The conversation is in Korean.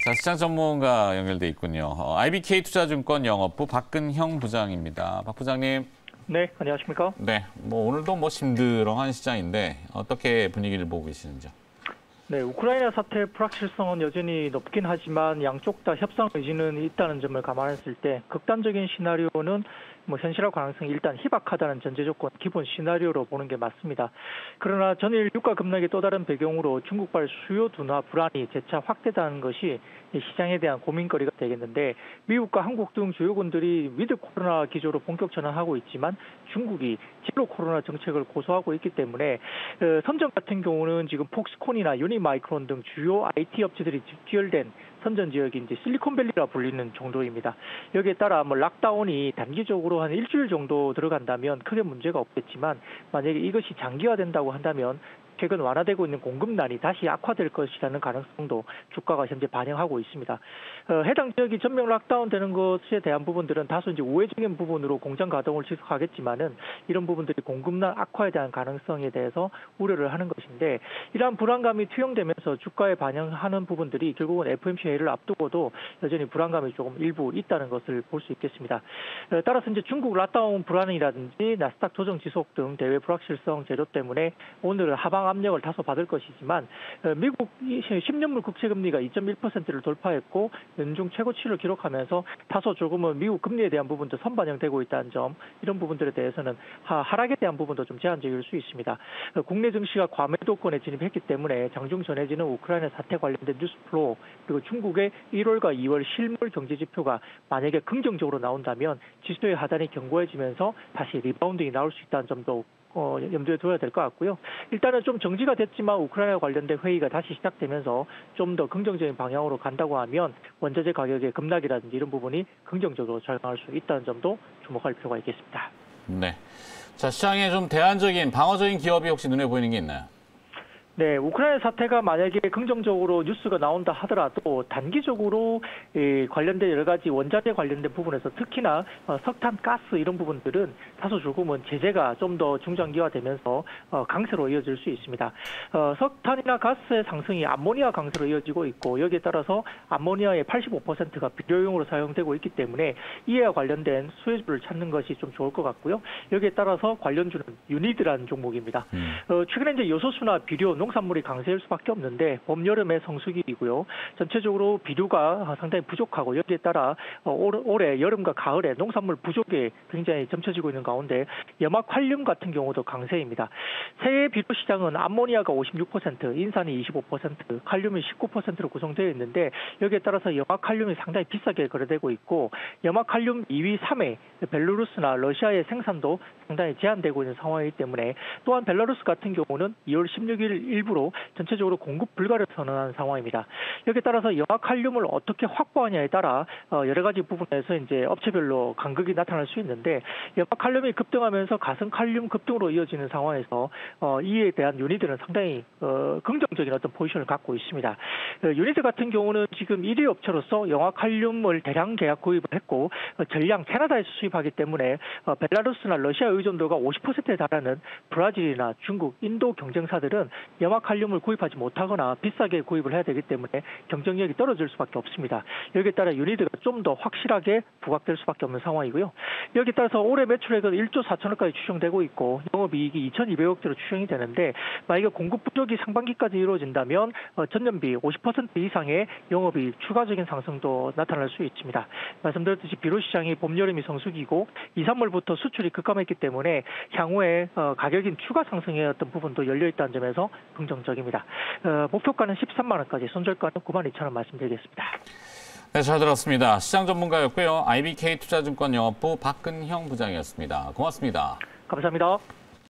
자, 시장 전문가 연결돼 있군요. IBK 투자증권 영업부 박근형 부장입니다. 박 부장님. 네, 안녕하십니까? 네, 오늘도 심드렁한 시장인데 어떻게 분위기를 보고 계시는지요? 네, 우크라이나 사태의 불확실성은 여전히 높긴 하지만 양쪽 다 협상 의지는 있다는 점을 감안했을 때 극단적인 시나리오는 현실화 가능성이 일단 희박하다는 전제 조건, 기본 시나리오로 보는 게 맞습니다. 그러나 전일 유가 급락의 또 다른 배경으로 중국발 수요 둔화 불안이 재차 확대되는 것이 시장에 대한 고민거리가 되겠는데, 미국과 한국 등 주요국들이 위드 코로나 기조로 본격 전환하고 있지만 중국이 제로 코로나 정책을 고수하고 있기 때문에 선전 같은 경우는 지금 폭스콘이나 유니마이크론 등 주요 IT 업체들이 집결된 선전 지역이 이제 실리콘밸리라 불리는 정도입니다. 여기에 따라 락다운이 단기적으로 한 일주일 정도 들어간다면 크게 문제가 없겠지만, 만약에 이것이 장기화된다고 한다면 최근 완화되고 있는 공급난이 다시 악화될 것이라는 가능성도 주가가 현재 반영하고 있습니다. 해당 지역이 전면 락다운 되는 것에 대한 부분들은 다소 이제 우회적인 부분으로 공장 가동을 지속하겠지만은, 이런 부분들이 공급난 악화에 대한 가능성에 대해서 우려를 하는 것인데, 이러한 불안감이 투영되면서 주가에 반영하는 부분들이 결국은 FOMC 회의를 앞두고도 여전히 불안감이 조금 일부 있다는 것을 볼 수 있겠습니다. 따라서 이제 중국 락다운 불안이라든지 나스닥 조정 지속 등 대외 불확실성 재료 때문에 오늘은 하방 압력을 다소 받을 것이지만, 미국 10년물 국채금리가 2.1%를 돌파했고 연중 최고치를 기록하면서 다소 조금은 미국 금리에 대한 부분도 선반영되고 있다는 점, 이런 부분들에 대해서는 하락에 대한 부분도 좀 제한적일 수 있습니다. 국내 증시가 과매도권에 진입했기 때문에 장중 전해지는 우크라이나 사태 관련된 뉴스 플로우, 그리고 중국의 1월과 2월 실물 경제 지표가 만약에 긍정적으로 나온다면 지수의 하단이 견고해지면서 다시 리바운딩이 나올 수 있다는 점도 염두에 둬야 될 것 같고요. 일단은 좀 정지가 됐지만 우크라이나 관련된 회의가 다시 시작되면서 좀 더 긍정적인 방향으로 간다고 하면 원자재 가격의 급락이라든지 이런 부분이 긍정적으로 작용할 수 있다는 점도 주목할 필요가 있겠습니다. 네. 자, 시장에 좀 대안적인 방어적인 기업이 혹시 눈에 보이는 게 있나요? 네, 우크라이나 사태가 만약에 긍정적으로 뉴스가 나온다 하더라도 단기적으로 관련된 여러 가지 원자재 관련된 부분에서 특히나 석탄, 가스 이런 부분들은 다소 조금은 제재가 좀 더 중장기화되면서 강세로 이어질 수 있습니다. 석탄이나 가스의 상승이 암모니아 강세로 이어지고 있고, 여기에 따라서 암모니아의 85%가 비료용으로 사용되고 있기 때문에 이와 관련된 수혜주를 찾는 것이 좀 좋을 것 같고요. 여기에 따라서 관련주는 유니드라는 종목입니다. 최근에 이제 요소수나 비료, 농산물이 강세일 수밖에 없는데 봄, 여름의 성수기이고요. 전체적으로 비료가 상당히 부족하고, 여기에 따라 올해 여름과 가을에 농산물 부족에 굉장히 점쳐지고 있는 가운데 염화칼륨 같은 경우도 강세입니다. 세계 비료 시장은 암모니아가 56%, 인산이 25%, 칼륨이 19%로 구성되어 있는데, 여기에 따라서 염화칼륨이 상당히 비싸게 거래되고 있고, 염화칼륨 2위, 3위 벨라루스나 러시아의 생산도 상당히 제한되고 있는 상황이기 때문에, 또한 벨라루스 같은 경우는 2월 16일 일부로 전체적으로 공급 불가를 선언한 상황입니다. 여기에 따라서 염화칼륨을 어떻게 확보하냐에 따라 여러 가지 부분에서 이제 업체별로 간극이 나타날 수 있는데, 염화칼륨이 급등하면서 가성칼륨 급등으로 이어지는 상황에서 이에 대한 유니드는 상당히 긍정적인 어떤 포지션을 갖고 있습니다. 유니드 같은 경우는 지금 1위 업체로서 염화칼륨을 대량 계약 구입을 했고, 전량 캐나다에서 수입하기 때문에 벨라루스나 러시아 의존도가 50%에 달하는 브라질이나 중국, 인도 경쟁사들은 염화칼륨을 구입하지 못하거나 비싸게 구입을 해야 되기 때문에 경쟁력이 떨어질 수밖에 없습니다. 여기에 따라 유니드가 좀 더 확실하게 부각될 수밖에 없는 상황이고요. 여기에 따라서 올해 매출액은 1조 4천억까지 추정되고 있고, 영업이익이 2,200억대로 추정이 되는데, 만약에 공급 부족이 상반기까지 이루어진다면 전년비 50% 이상의 영업이익 추가적인 상승도 나타날 수 있습니다. 말씀드렸듯이 비료 시장이 봄, 여름이 성수기고 2, 3월부터 수출이 급감했기 때문에 향후에 가격인 추가 상승의 어떤 부분도 열려있다는 점에서 긍정적입니다. 목표가는 13만 원까지, 손절가는 92,000원 말씀드리겠습니다. 네, 잘 들었습니다. 시장 전문가였고요. IBK 투자증권 영업부 박근형 부장이었습니다. 고맙습니다. 감사합니다.